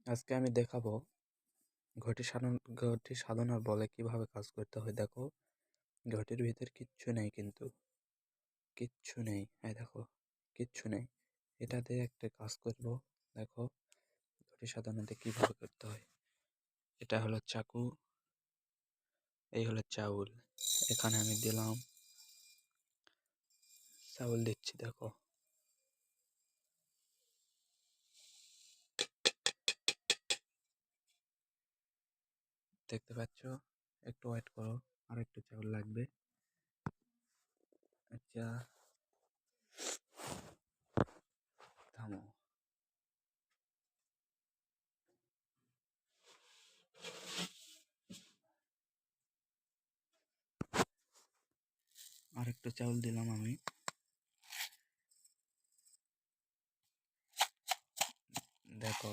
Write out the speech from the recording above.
আজকে আমি দেখাবো ঘটি সাধনার বলে কিভাবে কাজ করতে হয়। দেখো, ঘটির ভিতর কিচ্ছু নেই, কিন্তু কিচ্ছু নেই। এই দেখো, কিচ্ছু নেই। এটা দিয়ে একটা কাজ করব। দেখো, ঘটি সাধনাতে কিভাবে করতে হয়। এটা হলো চাকু, এই হলো চাউল। এখানে আমি দিলাম চাউল, দিচ্ছি। দেখো, দেখতে পাচ্ছ? একটু ওয়েট করো, আর একটু চাউল লাগবে। আচ্ছা, থামো। আর একটু চাউল দিলাম আমি। দেখো,